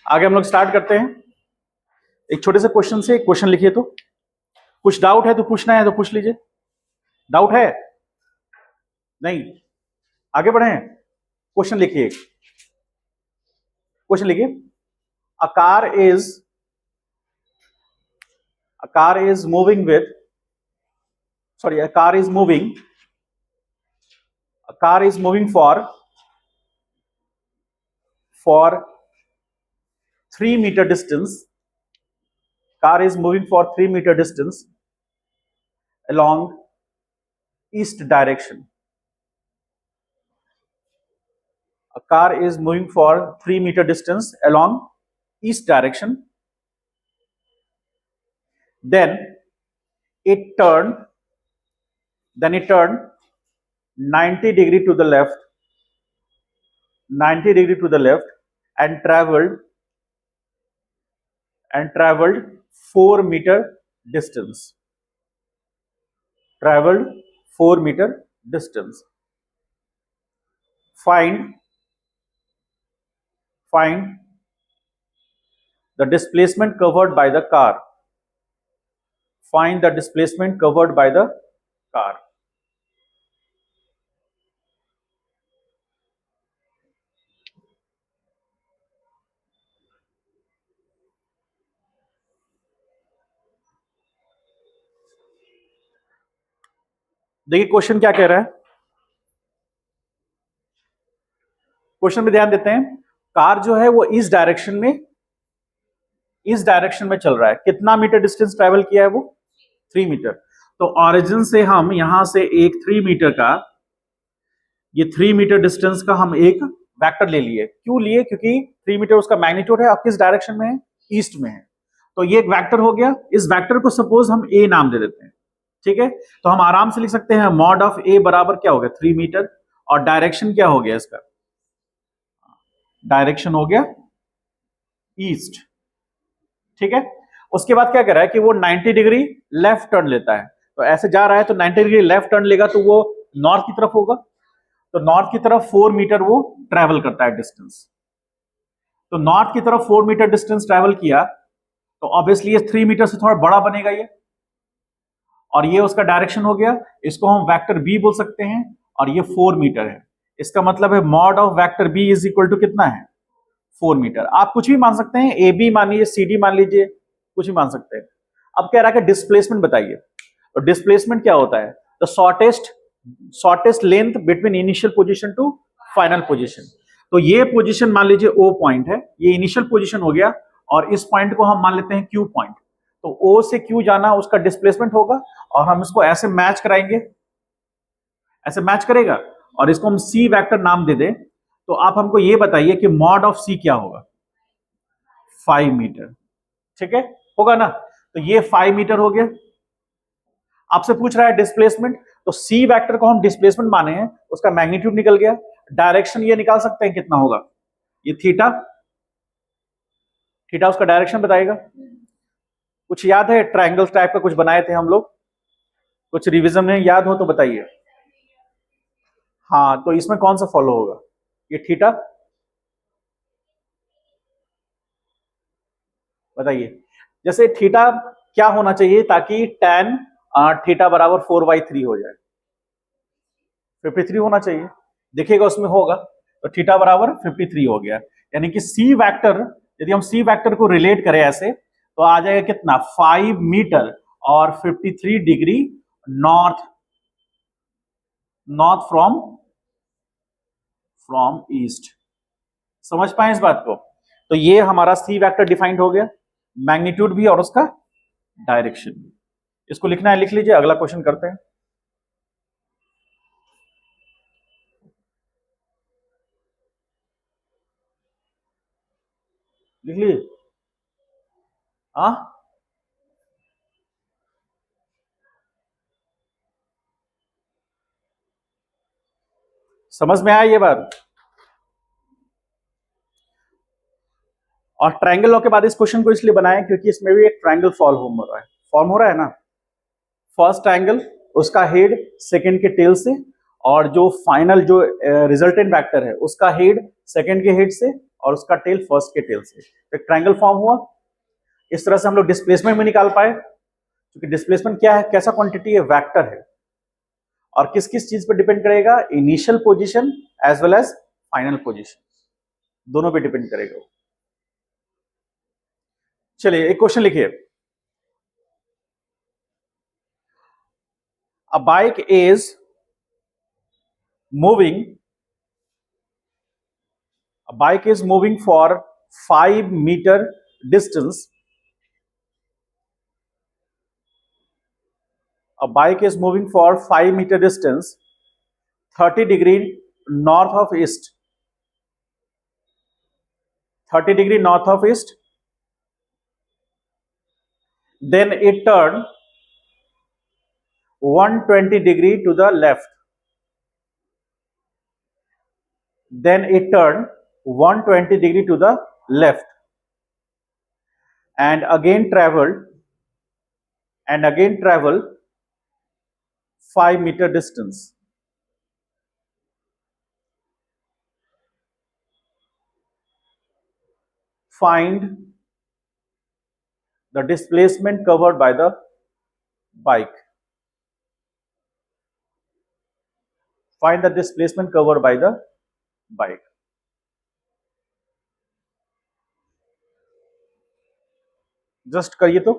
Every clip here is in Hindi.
आगे हम लोग स्टार्ट करते हैं। एक छोटे से क्वेश्चन से क्वेश्चन लिखिए। तो कुछ डाउट है तो पूछना है तो पूछ लीजिए। डाउट है? नहीं? आगे बढ़े। क्वेश्चन लिखिए। क्वेश्चन लिखिए। अ car is moving with sorry a car is moving for 3 meter distance. Car is moving for 3 meter distance along east direction. A car is moving for 3 meter distance along east direction. Then it turned 90 degree to the left and traveled 4 meter distance. Find the displacement covered by the car. देखिए क्वेश्चन क्या कह रहा है। क्वेश्चन में ध्यान देते हैं। कार जो है वो इस डायरेक्शन में चल रहा है। कितना मीटर डिस्टेंस ट्रेवल किया है वो? 3 मीटर। तो ऑरिजिन से हम यहां से एक 3 मीटर का, ये 3 मीटर डिस्टेंस का हम एक वेक्टर ले लिए। क्यों लिए? क्योंकि 3 मीटर उसका मैग्नीट्यूड है और किस डायरेक्शन में है? ईस्ट में है। तो ये एक वेक्टर हो गया। इस वेक्टर को सपोज हम ए नाम दे देते हैं। ठीक है, तो हम आराम से लिख सकते हैं मॉड ऑफ ए बराबर क्या हो गया? 3 मीटर। और डायरेक्शन क्या हो गया इसका? डायरेक्शन हो गया ईस्ट। ठीक है, उसके बाद क्या कर रहा है कि वो 90 डिग्री लेफ्ट टर्न लेता है। तो ऐसे जा रहा है तो 90 डिग्री लेफ्ट टर्न लेगा तो वो नॉर्थ की तरफ होगा। तो नॉर्थ की तरफ 4 मीटर वो ट्रेवल करता है डिस्टेंस। तो नॉर्थ की तरफ 4 मीटर डिस्टेंस ट्रेवल किया तो ऑब्वियसली ये 3 मीटर से थोड़ा बड़ा बनेगा ये, और ये उसका डायरेक्शन हो गया। इसको हम वेक्टर बी बोल सकते हैं और ये 4 मीटर है। इसका मतलब है mod of vector B is equal to कितना है? 4 मीटर। आप कुछ भी मान सकते हैं, ए बी मान लीजिए, सी डी मान लीजिए, कुछ भी मान सकते हैं। अब कह रहा है कि डिस्प्लेसमेंट बताइए। और डिस्प्लेसमेंट क्या होता है? The shortest length between initial position to final position. तो ये पोजीशन मान लीजिए ओ पॉइंट है, ये इनिशियल पोजीशन हो गया, और इस पॉइंट को हम मान लेते हैं क्यू पॉइंट। तो ओ से क्यू जाना उसका डिस्प्लेसमेंट होगा, और हम इसको ऐसे मैच कराएंगे, ऐसे मैच करेगा, और इसको हम सी वेक्टर नाम दे दें। तो आप हमको ये बताइए कि मॉड ऑफ सी क्या होगा? 5 मीटर। ठीक है, होगा ना? तो ये 5 मीटर हो गया। आपसे पूछ रहा है डिस्प्लेसमेंट, तो सी वेक्टर को हम डिस्प्लेसमेंट माने हैं, उसका मैग्नीट्यूड निकल गया। डायरेक्शन ये निकाल सकते हैं कितना होगा? ये थीटा उसका डायरेक्शन बताएगा। कुछ याद है? ट्रायंगल टाइप का कुछ बनाए थे हम लोग, कुछ रिवीजन में याद हो तो बताइए। हाँ, तो इसमें कौन सा फॉलो होगा? ये थीटा बताइए। जैसे थीटा क्या होना चाहिए ताकि tan थीटा बराबर 4/3 हो जाए? 53 होना चाहिए। देखिएगा उसमें होगा, तो थीटा बराबर 53 हो गया। यानी कि सी वेक्टर, यदि हम सी वेक्टर को रिलेट करें ऐसे, तो आ जाएगा कितना? 5 मीटर और 53 डिग्री नॉर्थ फ्रॉम ईस्ट। समझ पाए इस बात को? तो ये हमारा सी वेक्टर डिफाइंड हो गया, मैग्नीट्यूड भी और उसका डायरेक्शन भी। इसको लिखना है, लिख लीजिए। अगला क्वेश्चन करते हैं। लिख लीजिए। हाँ, समझ में आया ये बात? और ट्रायंगल लॉ के बाद इस क्वेश्चन को इसलिए बनाया क्योंकि इसमें भी एक ट्रायंगल फॉर्म हो रहा है ना। फर्स्ट ट्रायंगल, उसका हेड सेकंड के टेल से, और जो फाइनल जो रिजल्टेंट वेक्टर है उसका हेड सेकंड के हेड से, और उसका टेल फर्स्ट के टेल से, तो एक ट्रायंगल फॉर्म हुआ। इस तरह से हम लोग डिस्प्लेसमेंट भी निकाल पाए, क्योंकि डिस्प्लेसमेंट क्या है, कैसा क्वांटिटी है, वेक्टर है, और किस किस चीज पर डिपेंड करेगा, initial position as well as final position, दोनों पे डिपेंड करेगा। चलिए एक क्वेश्चन लिखिए। A bike is moving a bike is moving for 5 meter distance. A bike is moving for 5 meter distance, 30 degree north of east, 30 degree north of east. Then it turned 120 degree to the left. Then it turned 120 degree to the left, and again traveled 5 meter distance. Find the displacement covered by the bike. Find the displacement covered by the bike. Just करिए तो।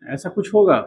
ऐसा कुछ होगा।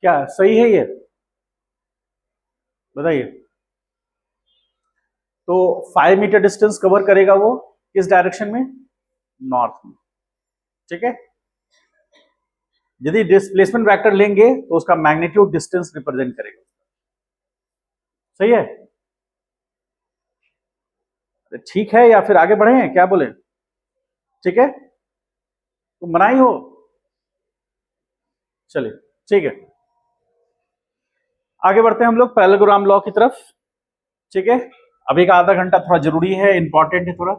क्या सही है ये, बताइए। तो 5 मीटर डिस्टेंस कवर करेगा वो किस डायरेक्शन में, नॉर्थ में, ठीक है। यदि डिस्प्लेसमेंट वेक्टर लेंगे तो उसका मैग्नीट्यूड डिस्टेंस रिप्रेजेंट करेगा, सही है। ठीक है, या फिर आगे बढ़े, क्या बोले, ठीक है, तुम बनाई हो, चलिए ठीक है। आगे बढ़ते हैं हम लोग पैरेललोग्राम लॉ की तरफ, ठीक है। अभी का आधा घंटा थोड़ा जरूरी है, इंपॉर्टेंट है थोड़ा।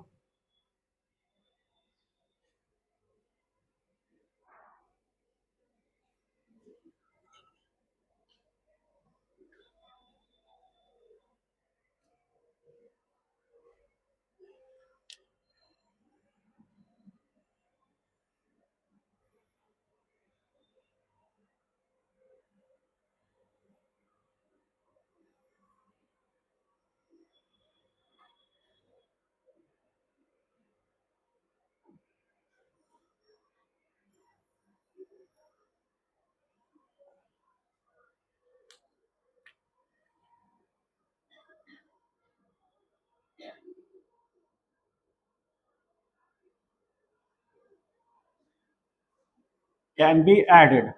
Can be added,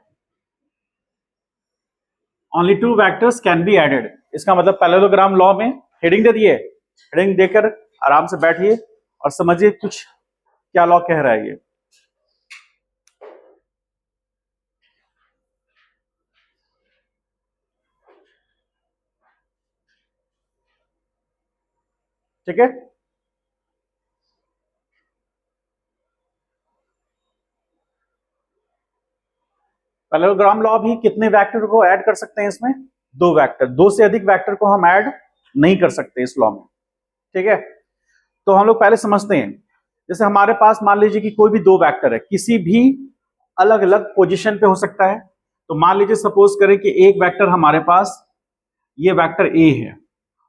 only two vectors can be added. इसका मतलब पैरेललोग्राम लॉ में हेडिंग दे दिए, हेडिंग देकर आराम से बैठिए और समझिए कुछ क्या लॉ कह रहा है ये। ठीक है, पैरेललोग्राम लॉ भी कितने वेक्टर को ऐड कर सकते हैं इसमें? दो वेक्टर, दो से अधिक वेक्टर को हम ऐड नहीं कर सकते इस लॉ में। ठीक है, तो हम लोग पहले समझते हैं। जैसे हमारे पास मान लीजिए कि कोई भी दो वेक्टर है, किसी भी अलग अलग पोजीशन पे हो सकता है। तो मान लीजिए सपोज करें कि एक वेक्टर हमारे पास ये वेक्टर ए है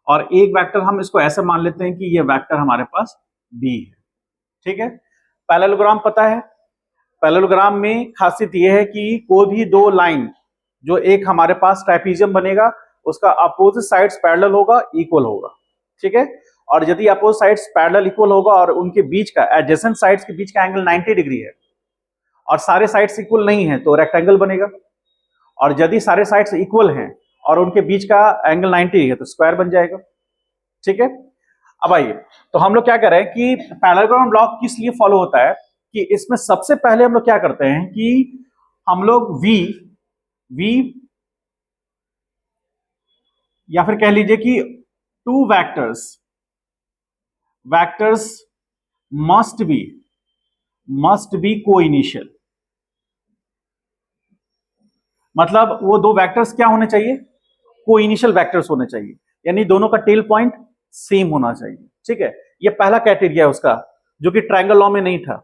और एक वेक्टर हम इसको ऐसे मान लेते हैं कि ये वेक्टर हमारे पास बी है। ठीक है, पैरेललोग्राम पता है, पैरेललोग्राम में खासियत यह है कि कोई भी दो लाइन जो एक हमारे पास ट्राइपीजियम बनेगा उसका अपोजिट साइड्स पैरेलल होगा, इक्वल होगा। ठीक है, और यदि अपोजिट साइड्स पैरेलल इक्वल होगा और उनके बीच का एडजेसेंट साइड्स के बीच का एंगल 90 डिग्री है और सारे साइड्स इक्वल नहीं है तो रेक्टेंगल बनेगा, और यदि सारे साइड्स इक्वल हैं और उनके बीच का एंगल 90 है तो स्क्वायर बन जाएगा। ठीक है, अब आइए, तो हम लोग क्या कर रहे हैं कि पैरेललोग्राम लॉ किस लिए फॉलो होता है कि इसमें सबसे पहले हम लोग क्या करते हैं कि हम लोग v या फिर कह लीजिए कि टू वेक्टर्स मस्ट बी कोइनिशियल। मतलब वो दो वेक्टर्स क्या होने चाहिए? कोइनिशियल वेक्टर्स होने चाहिए, यानी दोनों का टेल पॉइंट सेम होना चाहिए। ठीक है, ये पहला क्राइटेरिया है उसका, जो कि ट्रायंगल लॉ में नहीं था।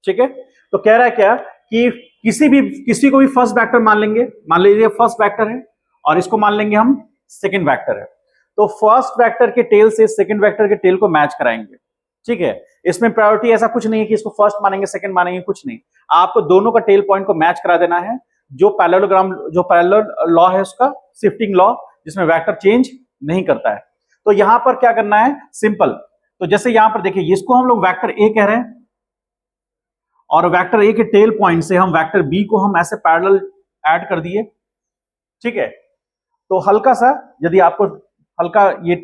ठीक है, तो कह रहा है क्या कि किसी को भी फर्स्ट वेक्टर मान लेंगे, मान लीजिए फर्स्ट वेक्टर है और इसको मान लेंगे हम सेकंड वेक्टर है, तो फर्स्ट वेक्टर के टेल से सेकंड वेक्टर के टेल को मैच कराएंगे। ठीक है, इसमें प्रायोरिटी ऐसा कुछ नहीं है कि इसको फर्स्ट मानेंगे सेकंड मानेंगे, कुछ नहीं, आपको दोनों का टेल पॉइंट को मैच करा देना है। जो पैरेलल लॉ है उसका, शिफ्टिंग लॉ, जिसमें वेक्टर चेंज नहीं करता है। तो यहां पर क्या करना है, सिंपल। तो जैसे यहां पर देखिए, इसको हम लोग वेक्टर ए कह रहे हैं और वेक्टर ए के टेल पॉइंट से हम वेक्टर बी को हम ऐसे पैरेलल ऐड कर दिए। ठीक है, तो हल्का सा, यदि आपको हल्का ये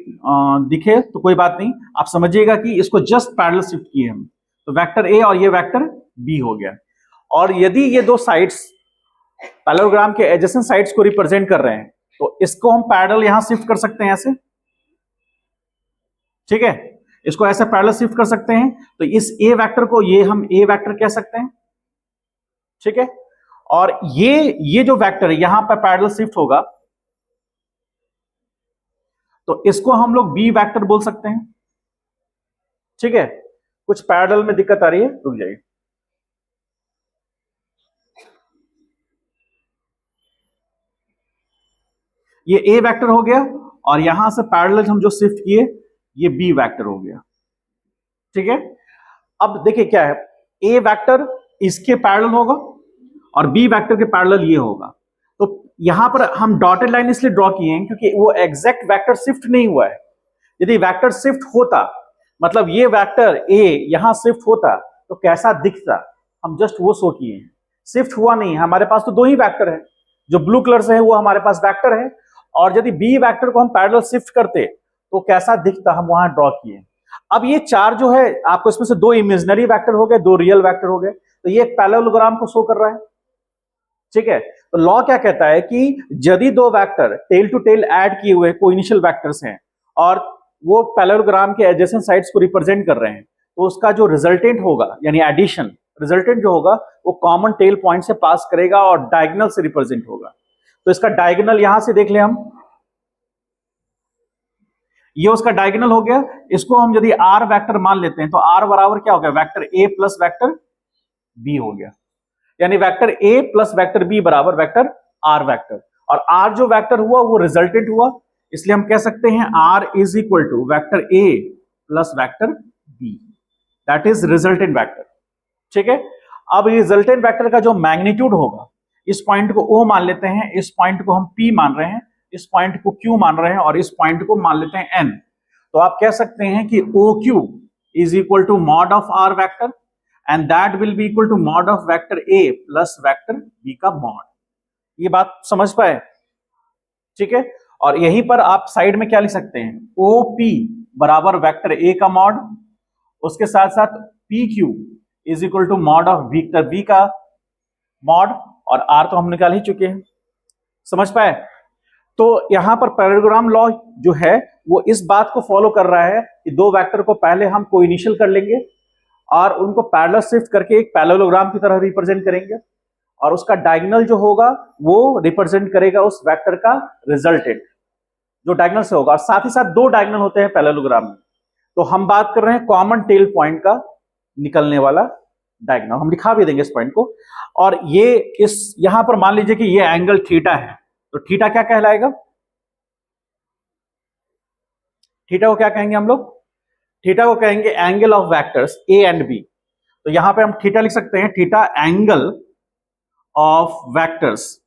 दिखे तो कोई बात नहीं, आप समझिएगा कि इसको जस्ट पैरेलल शिफ्ट किए हम, तो वेक्टर ए और ये वेक्टर बी हो गया। और यदि ये दो साइड्स पैरेललोग्राम के एडजेसेंट साइड्स को रिप्रेजेंट कर रहे हैं तो इसको हम पैरेलल यहां शिफ्ट कर सकते हैं ऐसे। ठीक है, इसको ऐसे पैरेलल शिफ्ट कर सकते हैं, तो इस ए वेक्टर को ये हम ए वेक्टर कह सकते हैं। ठीक है, और ये जो वेक्टर है यहां पर पैरेलल शिफ्ट होगा तो इसको हम लोग बी वेक्टर बोल सकते हैं। ठीक है, कुछ पैरेलल में दिक्कत आ रही है, रुक जाइए। ये ए वेक्टर हो गया और यहां से पैरेलल हम जो शिफ्ट किए ये बी वेक्टर हो गया। ठीक है, अब देखिए क्या है, ए वेक्टर इसके पैरेलल होगा और बी वेक्टर के पैरेलल ये होगा। तो यहां पर हम डॉटेड लाइन इसलिए ड्रॉ किए हैं क्योंकि वो एग्जैक्ट वेक्टर शिफ्ट नहीं हुआ है। यदि वेक्टर शिफ्ट होता, मतलब ये वेक्टर ए यहां शिफ्ट होता तो कैसा दिखता, हम जस्ट वो शो किए हैं। शिफ्ट हुआ नहीं, हमारे पास तो दो ही वेक्टर है, जो ब्लू कलर से है वो हमारे पास वेक्टर है, और यदि बी वेक्टर को हम पैरेलल शिफ्ट करते तो कैसा दिखता, हम वहां ड्रॉ किए। अब ये चार जो है आपको, इसमें से दो इमेजिनरी वेक्टर हो गए, दो रियल वेक्टर हो गए, तो ये एक पैरेललोग्राम को शो कर रहा है। ठीक है, तो लॉ क्या कहता है कि यदि दो vector tail to tail add किए हुए कोइनिशियल वेक्टर्स हैं और वो पैरेललोग्राम के एडजेसेंट साइड्स को रिप्रेजेंट कर रहे हैं, तो उसका जो रिजल्टेंट होगा, यानी एडिशन रिजल्टेंट जो होगा वो कॉमन टेल पॉइंट से पास करेगा और डायगोनल से रिप्रेजेंट होगा। तो इसका डायगोनल यहां से देख ले हम, ये उसका डायगोनल हो गया। इसको हम यदि आर वेक्टर मान लेते हैं तो आर बराबर क्या हो गया, vector A plus vector B हो गया, यानी vector A plus vector B बराबर वेक्टर आर वेक्टर। और आर जो वेक्टर हुआ वो रिजल्टेंट हुआ, इसलिए हम कह सकते हैं R is equal to vector A plus vector B, that is resultant vector. ठीक है, अब रिजल्टेंट वेक्टर का जो मैग्नीट्यूड होगा, इस पॉइंट को ओ मान लेते हैं, इस पॉइंट को हम पी मान रहे हैं, इस पॉइंट को क्यू मान रहे हैं और इस पॉइंट को मान लेते हैं एन। तो आप कह सकते हैं कि O Q is equal to mod of R vector and that will be equal to mod of vector A plus vector B का मॉड। ये बात समझ पाए? ठीक है। और यहीं पर आप साइड में क्या लिख सकते हैं, OP बराबर वेक्टर ए का मॉड, उसके साथ साथ PQ is equal to mod of vector B का मॉड, और R तो हम निकाल ही चुके हैं। समझ पाए? तो यहां पर पैरेललोग्राम लॉ जो है वो इस बात को फॉलो कर रहा है कि दो वेक्टर को पहले हम कोइनिशियल कर लेंगे और उनको पैरेलल शिफ्ट करके एक पैरेललोग्राम की तरह रिप्रेजेंट करेंगे, और उसका डायगोनल जो होगा वो रिप्रेजेंट करेगा उस वेक्टर का रिजल्टेंट जो डायगोनल से होगा। और साथ ही साथ दो डायगोनल होते हैं पैरेललोग्राम में, तो हम बात कर रहे हैं कॉमन टेल पॉइंट का निकलने वाला डायगोनल। हम दिखा भी देंगे इस पॉइंट को। और ये इस यहां पर मान लीजिए कि ये एंगल थीटा है, तो थीटा क्या कहलाएगा? थीटा को क्या कहेंगे हम लोग? थीटा को कहेंगे angle of vectors A and B. तो यहां पे हम थीटा लिख सकते हैं, theta angle of vectors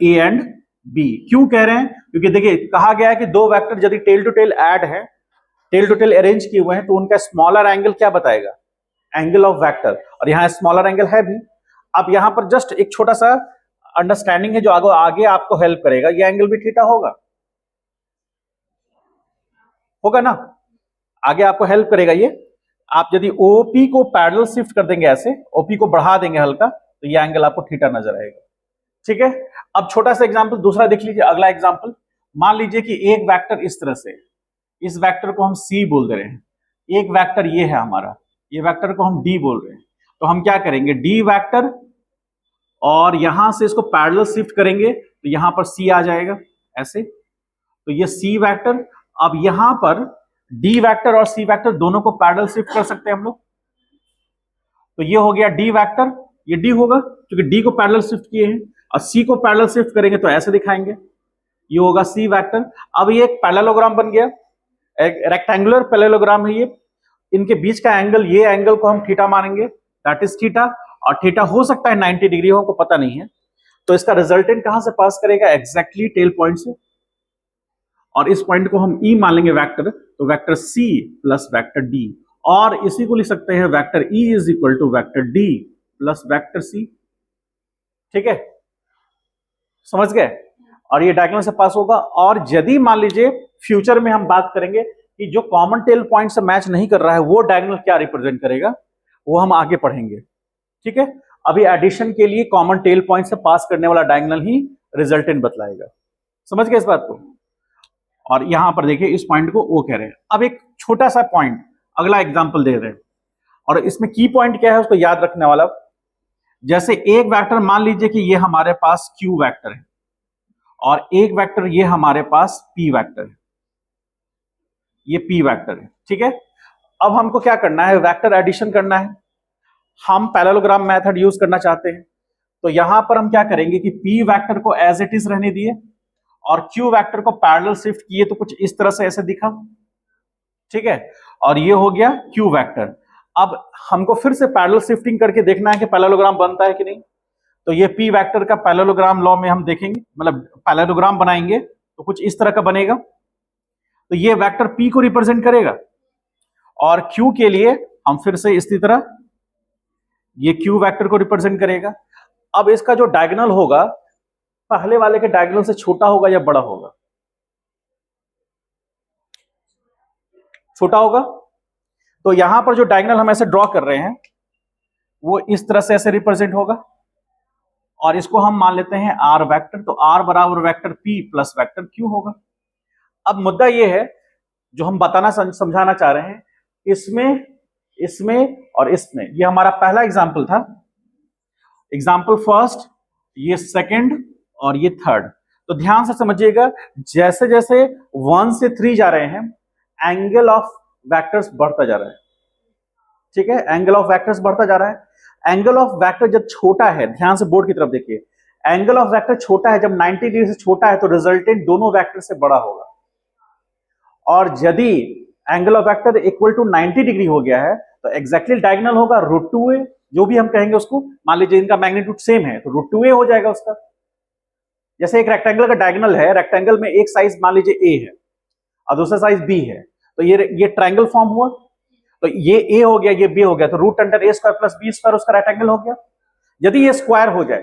A and B. क्यों कह रहे हैं? क्योंकि देखिए कहा गया है कि दो वेक्टर यदि टेल टू टेल ऐड है, टेल टू टेल अरेंज किए हुए हैं, तो उनका स्मॉलर एंगल क्या बताएगा? Angle of vector. और यहां स्मॉलर एंगल है भी। अब यहां पर जस्ट एक छोटा सा अंडरस्टैंडिंग है जो आगे आपको हेल्प करेगा। ये एंगल भी थीटा होगा ना? आगे आपको हेल्प करेगा ये। आप यदि ओपी को पैरेलल शिफ्ट कर देंगे, ऐसे ओपी को बढ़ा देंगे हल्का, तो ये एंगल आपको थीटा नजर आएगा। ठीक है। अब छोटा सा एग्जांपल दूसरा देख लीजिए। अगला एग्जांपल, मान लीजिए कि एक वेक्टर इस तरह से, इस वेक्टर को हम सी बोल दे रहे हैं, एक वेक्टर ये है हमारा, ये वेक्टर को हम डी बोल रहे हैं। तो हम क्या करेंगे, डी वेक्टर, और यहां से इसको पैरेलल शिफ्ट करेंगे तो यहां पर सी आ जाएगा ऐसे, तो ये सी वेक्टर। अब यहां पर डी वेक्टर और सी वेक्टर दोनों को पैरेलल शिफ्ट कर सकते हैं हम लोग, तो ये हो गया डी वेक्टर, ये डी होगा क्योंकि डी को पैरेलल शिफ्ट किए हैं, और सी को पैरेलल शिफ्ट करेंगे तो ऐसे दिखाएंगे, ये होगा सी वेक्टर। अब ये एक पैरेललोग्राम बन गया, एक रेक्टेंगुलर पैरेललोग्राम है ये। इनके बीच का एंगल, ये एंगल को हम थीटा मानेंगे, दैट इज थीटा। और थीटा हो सकता है 90 डिग्री हो, को पता नहीं है। तो इसका रिजल्टेंट कहां से पास करेगा? एग्जैक्टली टेल पॉइंट से। और इस पॉइंट को हम ई मान लेंगे वेक्टर, तो vector C plus vector D, और इसी को लिख सकते हैं vector E is equal to vector D plus vector C. ठीक है, समझ गए? और ये डायगोनल से पास होगा। और यदि मान लीजिए फ्यूचर में हम बात करेंगे कि जो कॉमन टेल पॉइंट से मैच नहीं कर रहा है, वो डायगोनल क्या रिप्रेजेंट करेगा, वो हम आगे पढ़ेंगे। ठीक है, अभी एडिशन के लिए कॉमन टेल पॉइंट से पास करने वाला डायगोनल ही रिजल्टेंट बतलाएगा। समझ गए इस बात को? और यहां पर देखिए इस पॉइंट को ओ कह रहे हैं। अब एक छोटा सा पॉइंट, अगला एग्जांपल दे रहे हैं, और इसमें की पॉइंट क्या है उसको याद रखने वाला। जैसे एक वेक्टर मान लीजिए कि ये हमारे पास क्यू वेक्टर है, और एक वेक्टर ये हमारे पास पी वेक्टर है, ये पी वेक्टर है। ठीक है, अब हमको क्या करना है, वेक्टर एडिशन करना है। हम पैरेललोग्राम मेथड यूज करना चाहते हैं, तो यहां पर हम क्या करेंगे कि पी वेक्टर को एज इट इज रहने दिए, और क्यू वेक्टर को पैरेलल शिफ्ट किए, तो कुछ इस तरह से ऐसे दिखा। ठीक है, और ये हो गया क्यू वेक्टर। अब हमको फिर से पैरेलल शिफ्टिंग करके देखना है कि पैरेललोग्राम बनता है कि नहीं। तो ये पी वेक्टर का पैरेललोग्राम लॉ में हम देखेंगे, मतलब पैरेललोग्राम बनाएंगे तो कुछ इस तरह का बनेगा। तो ये वेक्टर पी को रिप्रेजेंट करेगा, और क्यू के लिए हम फिर से इसी तरह ये क्यू वेक्टर को रिप्रेजेंट करेगा। अब इसका जो डायगोनल होगा पहले वाले के डायगोनल से छोटा होगा या बड़ा होगा? छोटा होगा। तो यहां पर जो डायगोनल हम ऐसे ड्रॉ कर रहे हैं वो इस तरह से ऐसे रिप्रेजेंट होगा, और इसको हम मान लेते हैं आर वेक्टर। तो आर बराबर vector P plus vector Q होगा। अब मुद्दा ये है जो हम बताना समझाना चाह रहे हैं, इसमें इसमें और इसमें, ये हमारा पहला एग्जाम्पल था, एग्जाम्पल फर्स्ट, ये सेकंड और ये थर्ड। तो ध्यान से समझिएगा, जैसे जैसे 1 से 3 जा रहे हैं एंगल ऑफ वेक्टर्स बढ़ता जा रहा है। ठीक है, एंगल ऑफ वेक्टर्स बढ़ता जा रहा है। एंगल ऑफ वेक्टर जब छोटा है, ध्यान से बोर्ड की तरफ देखिए, एंगल ऑफ वेक्टर छोटा है, जब 90 डिग्री से छोटा है तो रिजल्टेंट दोनों वेक्टर से बड़ा होगा। और यदि angle of vector equal to 90 degree हो गया है तो एग्जैक्टली डायगोनल होगा √2a, जो भी हम कहेंगे उसको। मान लीजिए इनका मैग्नीट्यूड सेम है तो √2a हो जाएगा उसका। जैसे एक रेक्टेंगल का डायगोनल है, रेक्टेंगल में एक साइज मान लीजिए a है और दूसरा साइज b है, तो ये ट्रायंगल फॉर्म हुआ। तो ये ए हो गया, ये बी हो गया, तो root under A square plus B square उसका राइट एंगल हो गया। यदि ये स्क्वायर हो जाए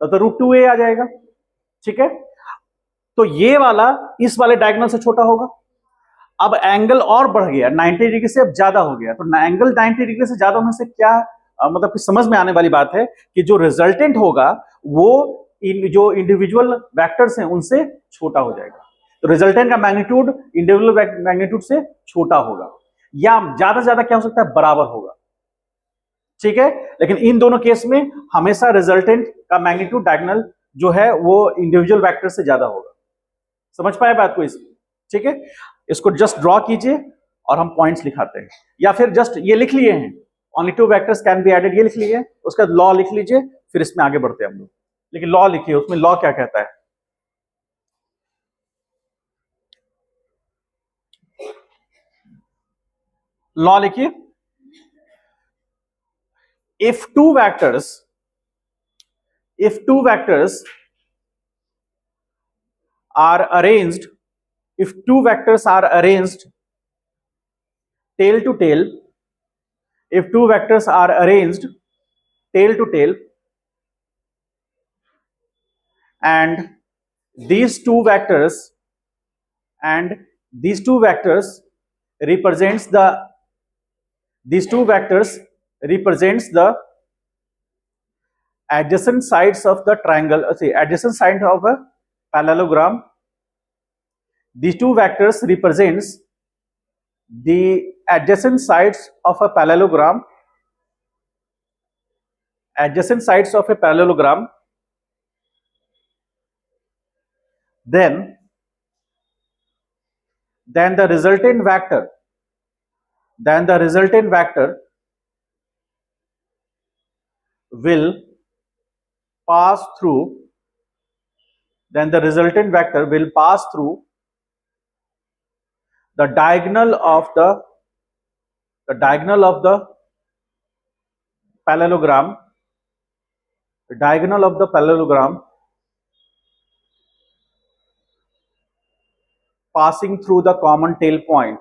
तो रूट 2a आ जाएगा। ठीक है, तो ये वाला इस वाले डायगोनल से छोटा होगा। अब एंगल और बढ़ गया, 90 डिग्री से अब ज्यादा हो गया, तो एंगल 90 डिग्री से ज्यादा होने से क्या मतलब कि समझ में आने वाली बात है कि जो रिजल्टेंट होगा वो जो इंडिविजुअल वेक्टर्स हैं उनसे छोटा हो जाएगा। तो रिजल्टेंट का मैग्नीट्यूड इंडिविजुअल मैग्नीट्यूड से छोटा होगा, या ज्यादा से ज्यादा क्या हो सकता है, बराबर होगा। ठीक है, लेकिन इन दोनों केस में हमेशा रिजल्टेंट का मैग्नीट्यूड डायगोनल जो है वो इंडिविजुअल वेक्टर से ज्यादा होगा। समझ पाए बात को इसमें? ठीक है, इसको जस्ट ड्रॉ कीजिए और हम पॉइंट्स लिखाते हैं, या फिर जस्ट ये लिख लिए हैं only two vectors can be added, ये लिख लिए, उसका लॉ लिख लीजिए, फिर इसमें आगे बढ़ते हैं हम लोग। लेकिन लॉ लिखिए, उसमें लॉ क्या कहता है। लॉ लिखिए, if two vectors are arranged, if two vectors are arranged tail to tail, if two vectors are arranged tail to tail, and these two vectors represents the adjacent sides of the triangle, adjacent sides of a parallelogram. These two vectors represents the adjacent sides of a parallelogram, then the resultant vector will pass through the diagonal of the parallelogram, passing through the common tail point,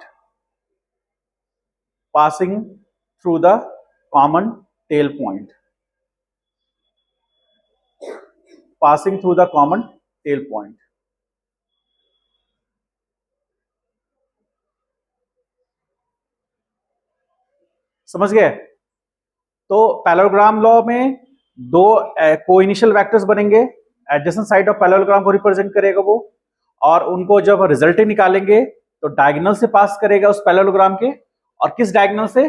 समझ गए? तो पैरेललोग्राम लॉ में दो कोइनिशियल वेक्टर्स बनेंगे, एडजेसेंट साइड ऑफ पैरेललोग्राम को रिप्रेजेंट करेगा वो, और उनको जब रिजल्टेंट निकालेंगे तो डायगोनल से पास करेगा उस पैरेललोग्राम के, और किस डायगोनल से,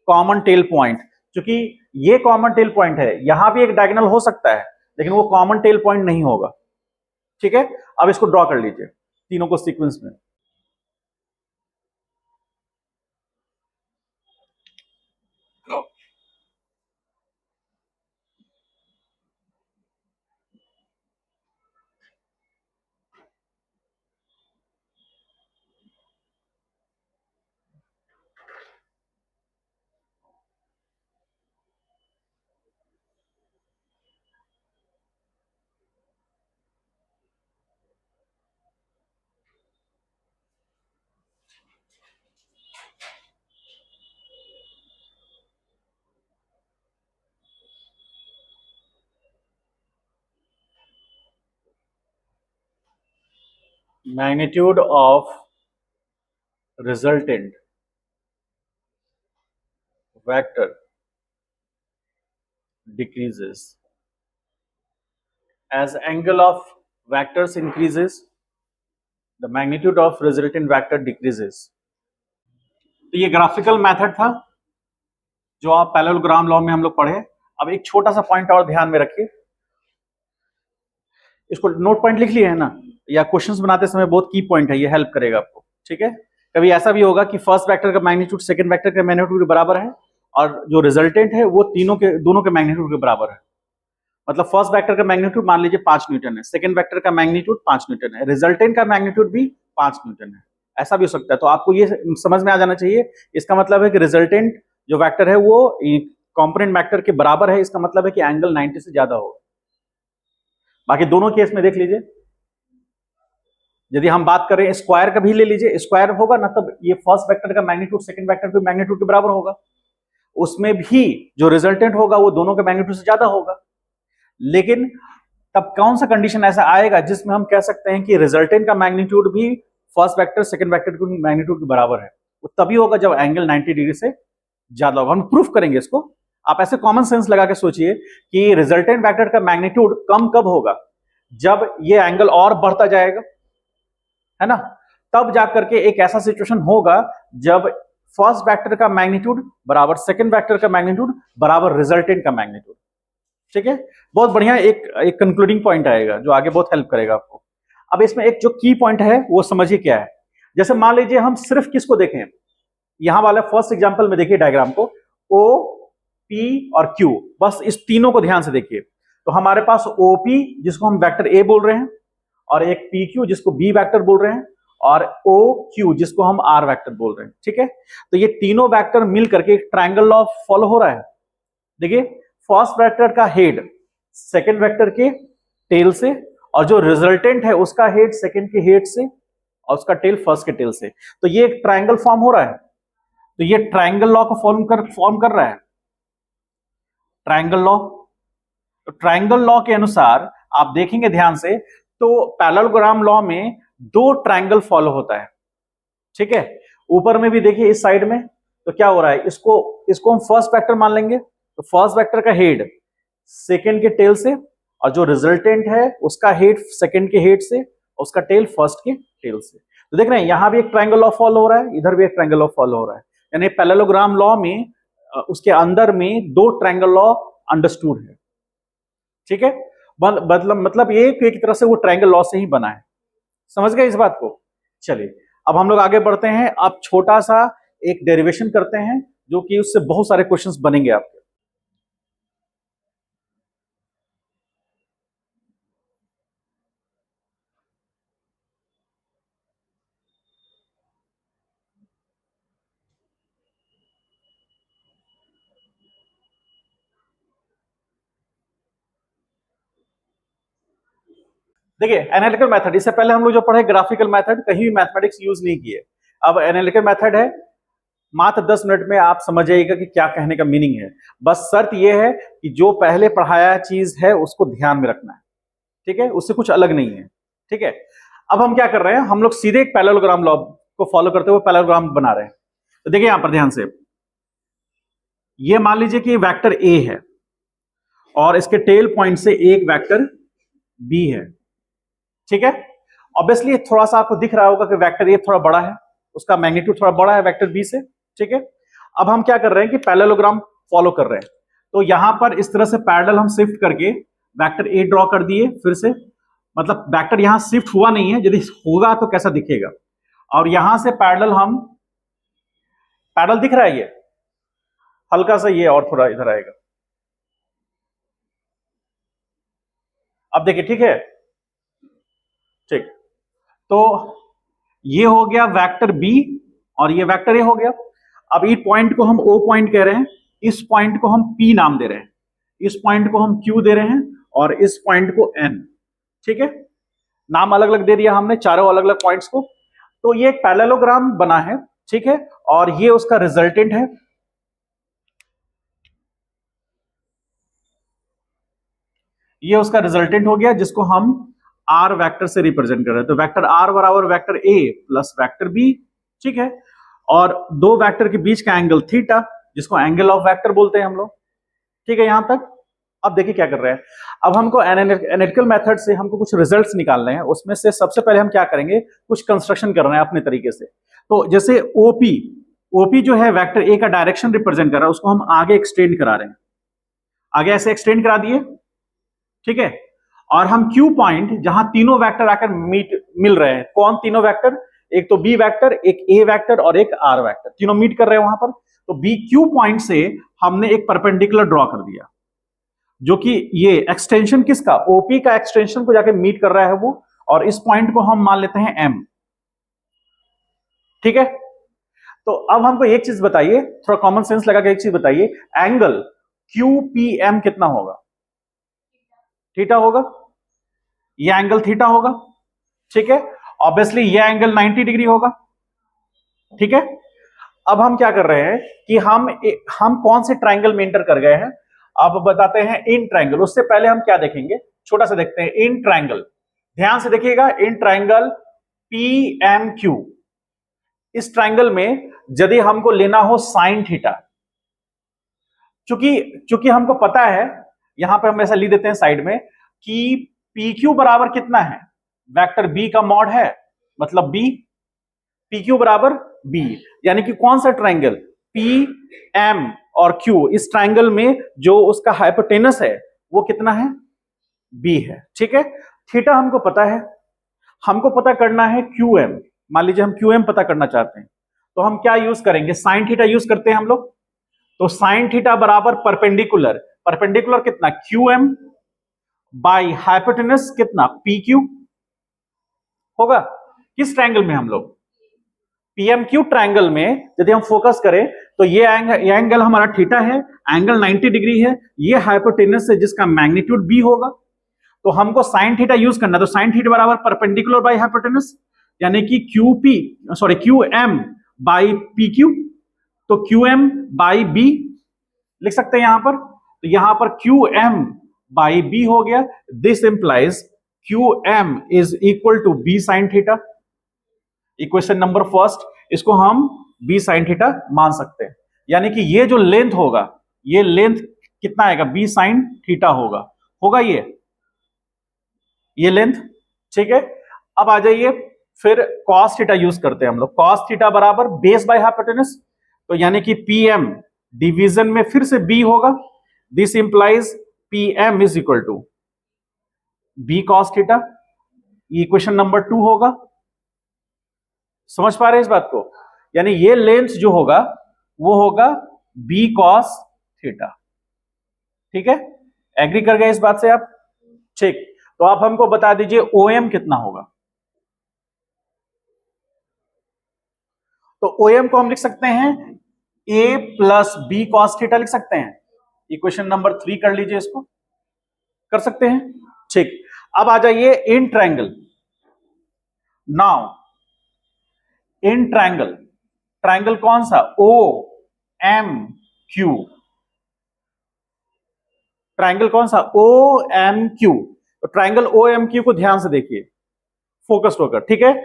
कॉमन टेल पॉइंट। क्योंकि ये कॉमन टेल पॉइंट है, यहां भी एक डायगोनल हो सकता है लेकिन वो कॉमन टेल पॉइंट नहीं होगा। ठीक है, अब इसको ड्रॉ कर लीजिए तीनों को सीक्वेंस में। Magnitude of resultant vector decreases as angle of vectors increases, the magnitude of resultant vector decreases. तो ये ग्राफिकल मेथड था जो आप पैरेललोग्राम लॉ में हम लोग पढ़े। अब एक छोटा सा पॉइंट और ध्यान में रखिए, इसको नोट पॉइंट लिख लिए है ना, या क्वेश्चंस बनाते समय बहुत की पॉइंट है, ये हेल्प करेगा आपको। ठीक है, कभी ऐसा भी होगा कि फर्स्ट वेक्टर का मैग्नीट्यूड सेकंड वेक्टर के मैग्नीट्यूड के बराबर है, और जो रिजल्टेंट है वो दोनों के मैग्नीट्यूड के बराबर है। मतलब फर्स्ट वेक्टर का मैग्नीट्यूड मान लीजिए 5 न्यूटन है, सेकंड वेक्टर का मैग्नीट्यूड 5 न्यूटन है, रिजल्टेंट का मैग्नीट्यूड भी 5 न्यूटन है। ऐसा भी हो सकता है, तो आपको ये समझ में आ जाना चाहिए। इसका मतलब है कि रिजल्टेंट जो वेक्टर है वो कंपोनेंट वेक्टर के बराबर है, इसका मतलब है कि एंगल 90 से ज्यादा होगा। बाकी दोनों केस में देख लीजिए। यदि हम बात करें स्क्वायर का भी ले लीजिए, स्क्वायर होगा ना, तब ये फर्स्ट वेक्टर का मैग्नीट्यूड सेकंड वेक्टर के मैग्नीट्यूड के बराबर होगा। उसमें भी जो रिजल्टेंट होगा वो दोनों के मैग्नीट्यूड से ज्यादा होगा। लेकिन तब कौन सा कंडीशन ऐसा आएगा जिसमें हम कह सकते हैं कि रिजल्टेंट का मैग्नीट्यूड भी फर्स्ट वेक्टर सेकंड वेक्टर के मैग्नीट्यूड के बराबर है? वो तभी होगा जब एंगल 90 डिग्री से ज्यादा होगा। हम प्रूफ करेंगे इसको। आप ऐसे कॉमन सेंस लगा के सोचिए कि रिजल्टेंट वेक्टर का मैग्नीट्यूड कम कब होगा? जब ये एंगल और बढ़ता जाएगा, है ना, तब जाकर के एक ऐसा सिचुएशन होगा जब फर्स्ट वेक्टर का मैग्नीट्यूड बराबर सेकंड वेक्टर का मैग्नीट्यूड बराबर रिजल्टेंट का मैग्नीट्यूड। ठीक है, बहुत बढ़िया एक कंक्लूडिंग पॉइंट आएगा जो आगे बहुत हेल्प करेगा आपको। अब इसमें एक जो की पॉइंट है वो समझिए क्या है। जैसे मान लीजिए हम सिर्फ किसको देखें, यहां वाला फर्स्ट एग्जांपल में देखिए डायग्राम को, ओ पी और क्यू, बस इस तीनों को ध्यान से देखिए। तो हमारे पास ओपी जिसको हम वेक्टर ए बोल रहे हैं, और एक पी क्यू जिसको बी वेक्टर बोल रहे हैं, और ओ क्यू जिसको हम आर वेक्टर बोल रहे हैं। ठीक है, तो ये तीनों वेक्टर मिल करके एक ट्रायंगल लॉ फॉलो हो रहा है। देखिए, फर्स्ट वेक्टर का हेड सेकंड वेक्टर के टेल से, और जो रिजल्टेंट है उसका हेड सेकंड के हेड से, और उसका टेल फर्स्ट के टेल से। तो ये एक ट्रायंगल फॉर्म हो रहा है। तो ये ट्रायंगल लॉ को फॉर्म कर रहा है, ट्रायंगल लॉ। तो ट्रायंगल लॉ के अनुसार आप देखेंगे ध्यान से, तो पैरेललोग्राम लॉ में दो ट्रायंगल फॉलो होता है। ठीक है, ऊपर में भी देखिए इस साइड में, तो क्या हो रहा है, इसको हम फर्स्ट वेक्टर मान लेंगे। तो फर्स्ट वेक्टर का हेड सेकंड के टेल से, और जो रिजल्टेंट है उसका हेड सेकंड के हेड से, और उसका टेल फर्स्ट के टेल से। तो देख रहे हैं यहां भी एक ट्रायंगल लॉ फॉलो हो रहा है, इधर भी एक ट्रायंगल लॉ फॉलो हो रहा है। यानी पैरेललोग्राम लॉ में उसके अंदर में दो ट्रायंगल लॉ अंडरस्टूड है। ठीक है, मतलब ये एक तरह से वो ट्रायंगल लॉ से ही बना है। समझ गए इस बात को? चलिए अब हम लोग आगे बढ़ते हैं। अब छोटा सा एक डेरिवेशन करते हैं जो कि उससे बहुत सारे क्वेश्चंस बनेंगे आपके। देखिए एनालिटिकल मेथड, इससे पहले हम लोग जो पढ़े ग्राफिकल मेथड, कहीं भी मैथमेटिक्स यूज नहीं किए। अब एनालिटिकल मेथड है, मात्र 10 मिनट में आप समझ जाइएगा कि क्या कहने का मीनिंग है। बस शर्त यह है कि जो पहले पढ़ाया चीज है उसको ध्यान में रखना है। ठीक है, उससे कुछ अलग नहीं है। ठीक है, अब हम क्या कर रहे हैं, हम लोग सीधे एक पैरेललोग्राम लॉ को फॉलो करते हुए पैरेललोग्राम बना रहे हैं। तो देखिए यहां पर ध्यान से, ये मान लीजिए कि वेक्टर ए है और इसके टेल पॉइंट से एक वेक्टर बी है। ठीक है, ऑब्वियसली थोड़ा सा आपको दिख रहा होगा कि वेक्टर ए थोड़ा बड़ा है, उसका मैग्नीट्यूड थोड़ा बड़ा है वेक्टर बी से। ठीक है, अब हम क्या कर रहे हैं कि पैरेललोग्राम फॉलो कर रहे हैं। तो यहां पर इस तरह से पैरेलल हम शिफ्ट करके वेक्टर ए ड्रॉ कर दिए फिर से, मतलब वेक्टर यहां शिफ्ट हुआ नहीं है, यदि होगा तो कैसा दिखेगा। और यहां से पैरेलल हम, पैरेलल दिख रहा है ये, हल्का सा ये और थोड़ा इधर आएगा। अब देखिए, ठीक है, ठीक, तो ये हो गया वेक्टर बी और ये वेक्टर ए हो गया। अब इस पॉइंट को हम ओ पॉइंट कह रहे हैं, इस पॉइंट को हम पी नाम दे रहे हैं, इस पॉइंट को हम क्यू दे रहे हैं, और इस पॉइंट को एन। ठीक है, नाम अलग अलग दे दिया हमने चारों अलग अलग पॉइंट्स को। तो ये एक पैरेललोग्राम बना है। ठीक है, और ये उसका रिजल्टेंट है। ये उसका रिजल्टेंट हो गया जिसको हम आर वेक्टर से रिप्रेजेंट कर रहे हैं। तो वेक्टर आर बराबर vector A plus vector B. ठीक है, और दो वेक्टर के बीच का एंगल थीटा, जिसको एंगल ऑफ वेक्टर बोलते हैं हम लोग। ठीक है यहां तक। अब देखिए क्या कर रहे हैं, अब हमको एनालिटिकल मेथड से हमको कुछ रिजल्ट्स निकालने हैं। उसमें से सबसे पहले हम क्या करेंगे, कुछ कंस्ट्रक्शन कर रहे हैं अपने तरीके से। तो जैसे ओपी, ओपी जो है वेक्टर ए का डायरेक्शन रिप्रेजेंट कर रहा है, उसको हम आगे एक्सटेंड करा रहे हैं, आगे ऐसे एक्सटेंड करा दिए। ठीक है, और हम क्यू पॉइंट जहां तीनों वेक्टर आकर मिल रहे हैं, कौन तीनों वेक्टर, एक तो बी वेक्टर, एक ए वेक्टर और एक आर वेक्टर, तीनों मीट कर रहे हैं वहां पर। तो बी क्यू पॉइंट से हमने एक परपेंडिकुलर ड्रॉ कर दिया, जो कि ये एक्सटेंशन किसका, ओपी का एक्सटेंशन को जाके मीट कर रहा है वो, और इस पॉइंट को हम मान लेते हैं एम। ठीक है, तो अब हमको एक चीज बताइए, थोड़ा कॉमन सेंस लगा के एक चीज बताइए, एंगल क्यू पी एम कितना होगा? थीटा होगा, ये एंगल थीटा होगा। ठीक है, ऑब्वियसली ये एंगल 90 डिग्री होगा। ठीक है, अब हम क्या कर रहे हैं कि हम कौन से ट्राइंगल में एंटर कर गए हैं, अब बताते हैं इन ट्राइंगल। उससे पहले हम क्या देखेंगे, छोटा सा देखते हैं इन ट्राइंगल। ध्यान से देखिएगा, इन ट्राइंगल PMQ, इस ट्राइंगल में यदि हमको लेना हो साइन थीटा, चूंकि हमको पता है, यहां पे हम ऐसा लिख देते हैं साइड में कि PQ बराबर कितना है, वेक्टर B का मॉड है, मतलब B, PQ बराबर B, यानी कि कौन सा ट्राइंगल PM और Q, इस ट्राइंगल में जो उसका हाइपोटेनस है वो कितना है, B है। ठीक है, थीटा हमको पता है, हमको पता करना है QM। मान लीजिए हम QM पता करना चाहते हैं, तो हम क्या यूज करेंगे, साइन थीटा यूज करते हैं हम लोग। तो साइन थीटा बराबर परपेंडिकुलर, परपेंडिकुलर कितना, QM बाई हाइपोटेनस कितना, PQ होगा। किस ट्रायंगल में, हम लोग PMQ ट्रायंगल में यदि हम फोकस करें तो ये एंगल हमारा थीटा है, एंगल 90 डिग्री है, ये हाइपोटेनस है जिसका मैग्नीट्यूड B होगा। तो हमको साइन थीटा यूज करना, तो साइन थीटा बराबर परपेंडिकुलर बाई हाइपोटेनस, यानी कि QM बाई PQ, तो QM बाई B लिख सकते हैं यहां पर। तो यहां पर QM बाई B हो गया। This implies QM is equal to B sine theta. Equation number first, इसको हम B साइन थीटा मान सकते हैं, यानी कि ये जो लेंथ होगा, ये लेंथ कितना आएगा, B साइन थीटा होगा ये लेंथ। ठीक है, अब आ जाइए फिर cos थीटा यूज करते हैं हम लोग। cos थीटा बराबर बेस बाय हाइपोटेनस, तो यानी कि PM डिवीजन में फिर से B होगा। This implies PM is equal to B cos theta. Equation number 2 होगा। समझ पा रहे हैं इस बात को, यानी ये लेंथ जो होगा वो होगा B cos थीटा। ठीक है, एग्री कर गए इस बात से आप। ठीक, तो आप हमको बता दीजिए OM कितना होगा। तो OM को हम लिख सकते हैं A plus B cos theta लिख सकते हैं। इक्वेशन नंबर 3 कर लीजिए, इसको कर सकते हैं। ठीक, अब आ जाइए in triangle. Now in triangle, triangle कौन सा, OMQ, ट्रायंगल कौन सा, OMQ। तो ट्रायंगल OMQ को ध्यान से देखिए, फोकस्ड होकर। ठीक है,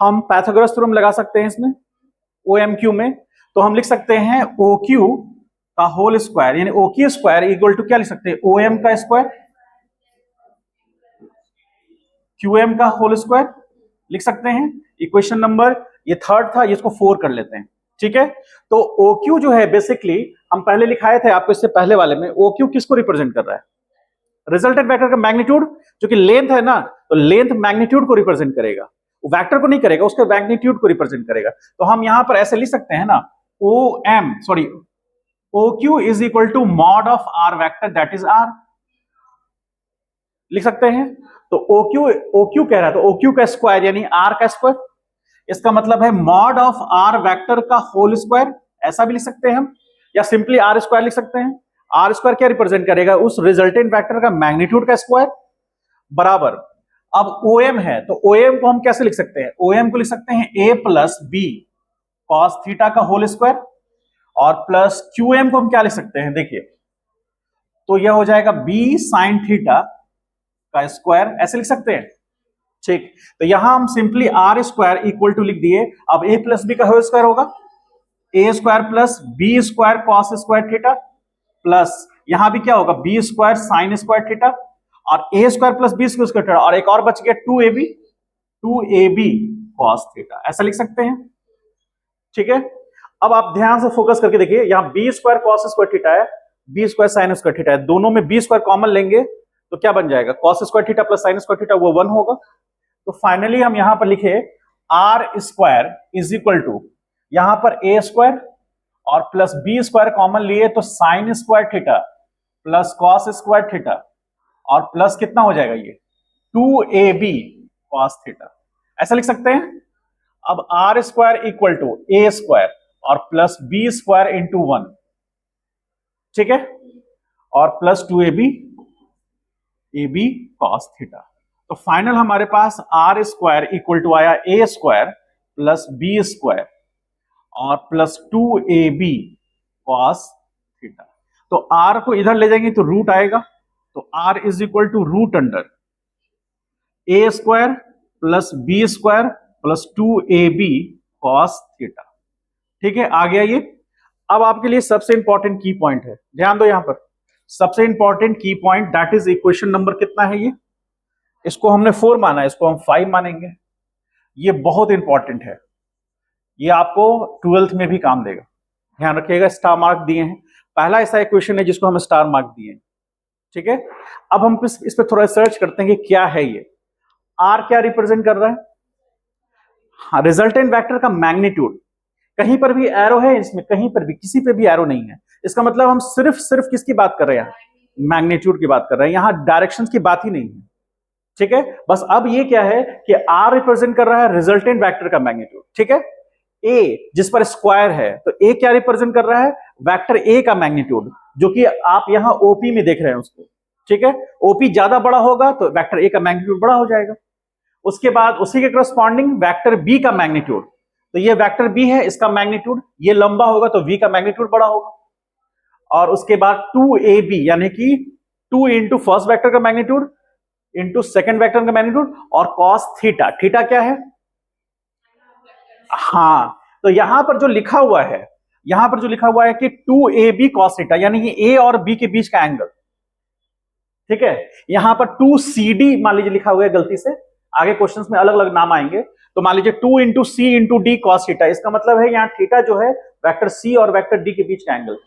हम पाइथागोरस थ्योरम लगा सकते हैं इसमें OMQ में। तो हम लिख सकते हैं OQ का होल स्क्वायर, यानी OQ स्क्वायर इक्वल टू क्या लिख सकते हैं, OM का स्क्वायर, QM का होल स्क्वायर लिख सकते हैं। इक्वेशन नंबर, ये थर्ड था, इसको 4 कर लेते हैं। ठीक है, तो OQ जो है बेसिकली हम पहले लिखाए थे आपको इससे पहले वाले में, OQ किसको रिप्रेजेंट कर रहा है, रिजल्टेंट वेक्टर का मैग्नीट्यूड, जो कि लेंथ है ना, तो लेंथ मैग्नीट्यूड को रिप्रेजेंट करेगा, वेक्टर को नहीं करेगा, उसके मैग्नीट्यूड को रिप्रेजेंट करेगा। तो हम यहां पर ऐसे लिख सकते हैं ना, OQ is equal to mod of R vector, that is R, लिख सकते हैं। तो OQ कह रहा है, तो OQ का स्क्वायर यानी R का स्क्वायर, इसका मतलब है मॉड ऑफ R वेक्टर का होल स्क्वायर, ऐसा भी लिख सकते हैं हम, या सिंपली R स्क्वायर लिख सकते हैं। R स्क्वायर क्या रिप्रेजेंट करेगा, उस रिजल्टेंट वेक्टर का मैग्नीट्यूड का स्क्वायर, बराबर। अब OM है, तो OM को हम कैसे लिख सकते हैं, OM को लिख सकते हैं A plus B cos theta का होल स्क्वायर, और प्लस QM को हम क्या लिख सकते हैं, देखिए, तो यह हो जाएगा B साइन थीटा का स्क्वायर, ऐसे लिख सकते हैं। ठीक, तो यहां हम simply R square equal to लिख दिए। अब A प्लस B का होल स्क्वायर होगा A square plus B square cos square theta, plus यहां भी क्या होगा, B square sine square theta, और A square plus B square theta, और एक और बच गया 2AB कॉस थीटा, ऐसा लिख सकते हैं। ठीक है, अब आप ध्यान से फोकस करके देखिए, यहां B square cos square theta है, B square sine square theta है, दोनों में B स्क्वायर कॉमन लेंगे तो क्या बन जाएगा, cos square theta plus sign square theta, वो 1 होगा। तो फाइनली हम यहां पर लिखे R square is equal to, यहां पर A स्क्वायर और प्लस B स्क्वायर कॉमन लिए तो sine square theta plus cos square theta, और प्लस कितना हो जाएगा ये 2AB कॉस थीटा, ऐसा लिख सकते हैं। अब R square equal to A square और प्लस B स्क्वायर इंटू 1, ठीक है, और प्लस 2AB कॉस थीटा। तो फाइनल हमारे पास आर स्क्वायर इक्वल टू आया A square plus B square और प्लस 2ab कॉस थीटा। तो आर को इधर ले जाएंगे तो रूट आएगा, तो R is equal to root under A square plus B square plus 2ab cos theta. ठीक है, आ गया ये। अब आपके लिए सबसे इंपॉर्टेंट की पॉइंट है, ध्यान दो यहां पर। सबसे इंपॉर्टेंट की point that is equation number कितना है ये? इसको हमने 4 माना है, इसको हम 5 मानेंगे। ये बहुत इंपॉर्टेंट है, ये आपको 12th में भी काम देगा, ध्यान रखिएगा। स्टार मार्क दिए हैं, पहला ऐसा इक्वेशन है जिसको हमें स्टार मार्क दिए हैं। ठीक है, अब हम इस पे थोड़ा सर्च करते हैं कि क्या है ये। आर क्या रिप्रेजेंट कर रहा है? हाँ, रिजल्टेंट वेक्टर का मैग्नीट्यूड। कहीं पर भी एरो है इसमें, कहीं पर भी किसी पे भी एरो नहीं है, इसका मतलब हम सिर्फ किसकी बात कर रहे हैं? मैग्नीट्यूड की बात कर रहे हैं, यहां डायरेक्शंस की बात ही नहीं है। ठीक है, बस अब ये क्या है कि आर रिप्रेजेंट कर रहा है रिजल्टेंट वेक्टर का मैग्नीट्यूड। ठीक है, ए जिस पर स्क्वायर है, तो ए क्या रिप्रेजेंट कर रहा है? वेक्टर ए का मैग्नीट्यूड, जो कि आप यहां ओपी में देख रहे हैं उसको। ठीक है, ओपी ज्यादा बड़ा होगा तो वेक्टर ए का मैग्नीट्यूड बड़ा हो जाएगा। उसके बाद उसी के करस्पॉन्डिंग वेक्टर बी का मैग्नीट्यूड, तो ये वेक्टर बी है, इसका मैग्नीट्यूड ये लंबा होगा तो वी का मैग्नीट्यूड बड़ा होगा। और उसके बाद 2ab यानी कि 2 इंटू फर्स्ट वेक्टर का मैग्नीट्यूड इंटू सेकेंड वेक्टर का मैग्नीट्यूड और कॉस थीटा। थीटा क्या है? हाँ, तो यहां पर जो लिखा हुआ है, यहां पर जो लिखा हुआ है कि 2ab cos थीटा, यानी कि ए और बी के बीच का एंगल। ठीक है, यहां पर 2cd मान लीजिए लिखा हुआ है गलती से, आगे क्वेश्चंस में अलग अलग नाम आएंगे, तो मान लीजिए 2 इंटू सी इंटू डी कॉस थीटा। इसका मतलब है यहां थीटा जो है वेक्टर सी और वेक्टर डी के बीच का एंगल।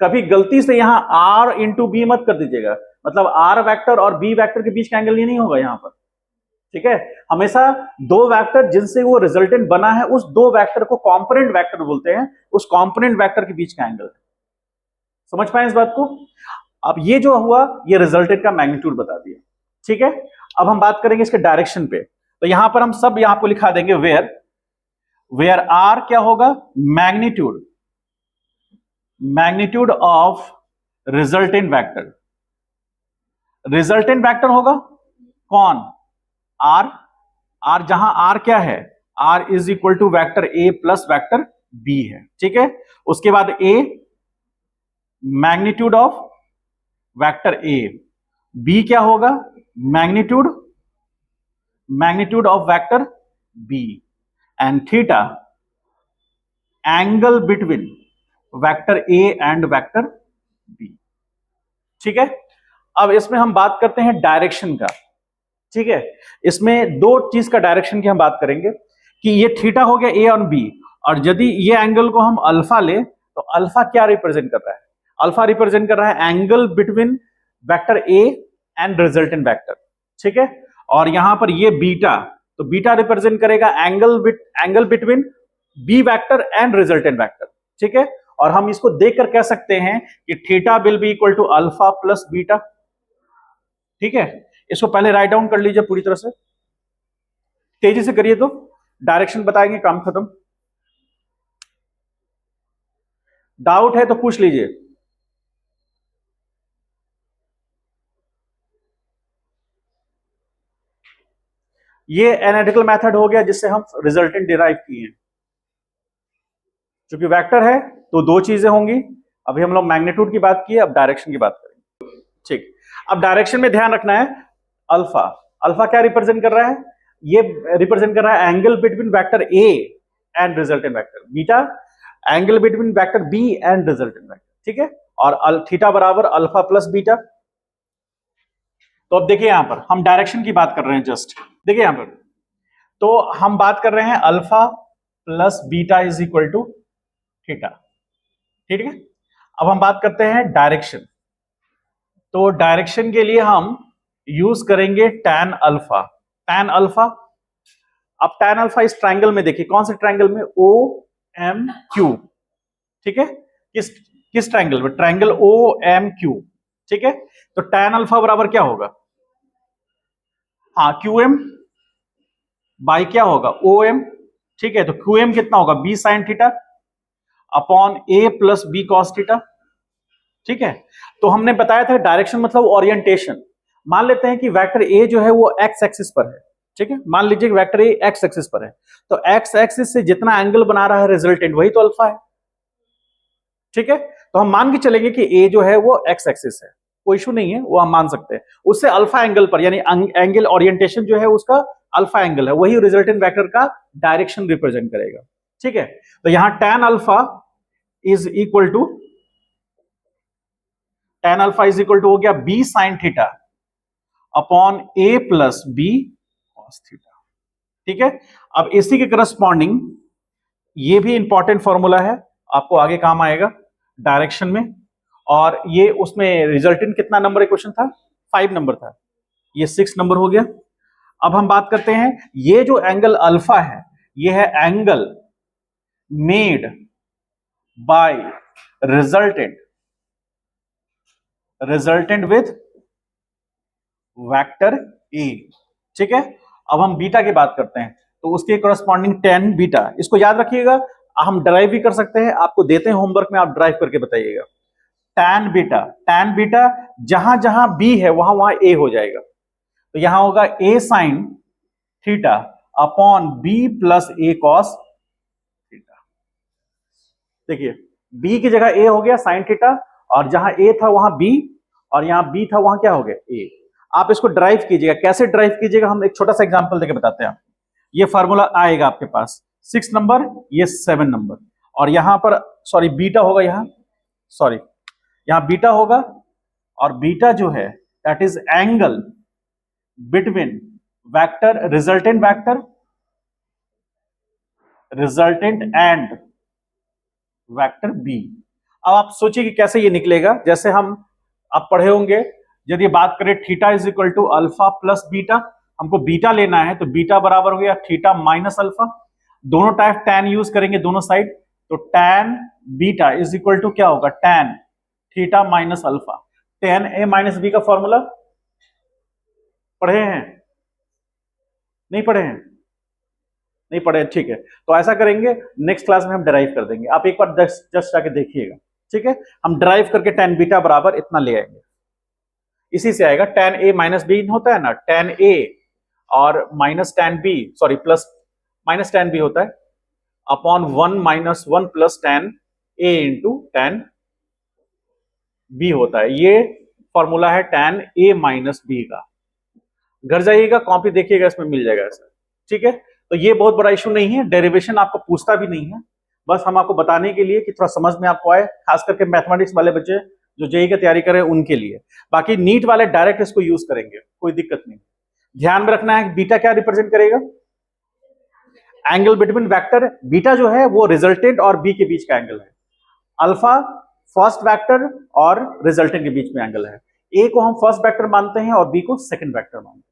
कभी गलती से यहां आर इंटू बी मत कर दीजिएगा, मतलब आर वेक्टर और बी वेक्टर के बीच का एंगल ये नहीं होगा यहां पर। ठीक है, हमेशा दो वेक्टर जिनसे वो रिजल्टेंट बना है, उस दो वेक्टर को कॉम्पोनेंट वेक्टर बोलते हैं, उस कॉम्पोनेंट वेक्टर के बीच का एंगल है। समझ पाए इस बात को? अब ये जो हुआ, ये रिजल्टेंट का मैग्नीट्यूड बता दिया। ठीक है, अब हम बात करेंगे इसके डायरेक्शन पे। तो यहां पर हम सब यहां को लिखा देंगे वेयर, वेयर आर क्या होगा? Magnitude, magnitude of resultant vector. Resultant vector होगा कौन? आर। आर जहां आर क्या है? R is equal to vector A plus vector B है। ठीक है, उसके बाद A magnitude of vector A, B क्या होगा? Magnitude, magnitude of vector B, and theta angle between vector A and vector B. ठीक है, अब इसमें हम बात करते हैं डायरेक्शन का। ठीक है, इसमें दो चीज का डायरेक्शन की हम बात करेंगे कि ये थीटा हो गया ए और बी, और यदि ये एंगल को हम अल्फा ले तो अल्फा क्या रिप्रेजेंट कर रहा है? अल्फा रिप्रेजेंट कर रहा है angle between vector A and resultant vector. ठीक है, और यहां पर ये बीटा, तो बीटा रिप्रेजेंट करेगा angle between B vector and resultant vector. ठीक है, और हम इसको देखकर कह सकते हैं कि theta will be equal to alpha plus beta. ठीक है, इसको पहले राइट डाउन कर लीजिए पूरी तरह से, तेजी से करिए तो डायरेक्शन बताएंगे, काम खत्म। डाउट है तो पूछ लीजिए। ये एनालिटिकल मेथड हो गया जिससे हम रिजल्टेंट डिराइव किए हैं। चूंकि वेक्टर है तो दो चीजें होंगी, अभी हम लोग मैग्नीट्यूड की बात की, अब डायरेक्शन की बात करेंगे। ठीक, अब डायरेक्शन में ध्यान रखना है, अल्फा, अल्फा क्या रिप्रेजेंट कर रहा है? ये रिप्रेजेंट कर रहा है angle between vector A and resultant vector. Beta angle between vector B and resultant vector. ठीक है, और थीटा बराबर अल्फा प्लस बीटा। तो अब देखिए यहां पर हम डायरेक्शन की बात कर रहे हैं, जस्ट देखिए यहां पर, तो हम बात कर रहे हैं alpha plus beta is equal to theta. ठीक है, अब हम बात करते हैं डायरेक्शन। तो डायरेक्शन के लिए हम यूज करेंगे tan अल्फा। tan अल्फा, अब tan अल्फा इस ट्रायंगल में देखिए, कौन से ट्रायंगल में? O M Q. ठीक है, किस ट्रायंगल में? Triangle O M Q. ठीक है, तो tan अल्फा बराबर क्या होगा? हाँ, क्यू एम बाई क्या होगा? O M. ठीक है, तो क्यू एम कितना होगा? B sine theta upon A plus B cos theta. ठीक है, तो हमने बताया था डायरेक्शन मतलब ओरिएंटेशन। मान लेते हैं कि वेक्टर ए जो है वो एक्स एक्सिस पर है, ठीक है, मान लीजिए कि वेक्टर ए एक्स एक्सिस पर है, तो एक्स एक्सिस से जितना एंगल बना रहा है रिजल्टेंट वही तो अल्फा है, ठीक है। तो हम मान के चलेंगे कि ए जो है वो एक्स एक्सिस है, कोई इशू नहीं है, वो हम मान सकते हैं। उससे अल्फा एंगल पर यानी एंगल ओरिएंटेशन जो है उसका अल्फा एंगल है, वही रिजल्टेंट वेक्टर का डायरेक्शन रिप्रेजेंट करेगा, ठीक है। तो यहां tan alpha is equal to हो गया b sin theta upon a plus b cos theta, ठीक है। अब इसी के करस्पॉन्डिंग ये भी इंपॉर्टेंट फॉर्मूला है, आपको आगे काम आएगा डायरेक्शन में, और ये उसमें रिजल्टेंट कितना नंबर क्वेश्चन था, 5 नंबर था, ये 6 नंबर हो गया। अब हम बात करते हैं, ये जो एंगल अल्फा है ये है angle made by resultant with vector A, ठीक है। अब हम बीटा की बात करते हैं, तो उसके करस्पॉन्डिंग tan बीटा, इसको याद रखिएगा, हम ड्राइव भी कर सकते हैं, आपको देते हैं होमवर्क में, आप ड्राइव करके बताइएगा। tan बीटा जहां जहां b है वहां वहां a हो जाएगा, तो यहां होगा a sign theta upon b plus a cos theta. देखिए b की जगह a हो गया साइन थीटा, और जहां a था वहां b, और यहां b था वहां क्या हो गया a। आप इसको ड्राइव कीजिएगा, कैसे ड्राइव कीजिएगा हम एक छोटा सा एग्जांपल देके बताते हैं। ये फार्मूला आएगा आपके पास 6 नंबर, ये 7 नंबर, और यहां पर सॉरी बीटा होगा, यहां बीटा होगा, और बीटा जो है that is angle between resultant and vector B. अब आप सोचिए कि कैसे ये निकलेगा, जैसे हम आप पढ़े होंगे, यदि बात करें theta is equal to alpha plus beta, हमको बीटा लेना है, तो बीटा बराबर हो गया थीटा माइनस अल्फा, दोनों टाइप tan यूज करेंगे दोनों साइड, तो tan beta is equal to क्या होगा, tan theta minus alpha. tan a minus B का फॉर्मूला पढ़े हैं, नहीं पढ़े हैं, नहीं पढ़े, ठीक है। तो ऐसा करेंगे, नेक्स्ट क्लास में हम डिराइव कर देंगे, आप एक बार जस्ट जाके देखिएगा, ठीक है। हम डिराइव करके tan बीटा बराबर इतना ले आएंगे, इसी से आएगा tan a माइनस बी होता है ना, tan a और minus tan b, sorry plus minus tan b होता है upon 1 minus 1 plus tan a into tan b होता है। ये फॉर्मूला है tan a माइनस बी का, घर जाइएगा कॉपी देखिएगा, इसमें मिल जाएगा ऐसा, ठीक है। तो ये बहुत बड़ा इशू नहीं है, डेरिवेशन आपको पूछता भी नहीं है, बस हम आपको बताने के लिए कि थोड़ा समझ में आपको आए, खास करके मैथमेटिक्स वाले बच्चे जो जेई की तैयारी करें उनके लिए। बाकी नीट वाले डायरेक्ट इसको यूज करेंगे, कोई दिक्कत नहीं। ध्यान में रखना है बीटा क्या रिप्रेजेंट करेगा, एंगल बिटवीन वेक्टर, बीटा जो है वो रिजल्टेंट और बी के बीच का एंगल है, अल्फा फर्स्ट वेक्टर और रिजल्टेंट के बीच में एंगल है। ए को हम फर्स्ट वेक्टर मानते हैं और बी को सेकंड वेक्टर मानते हैं,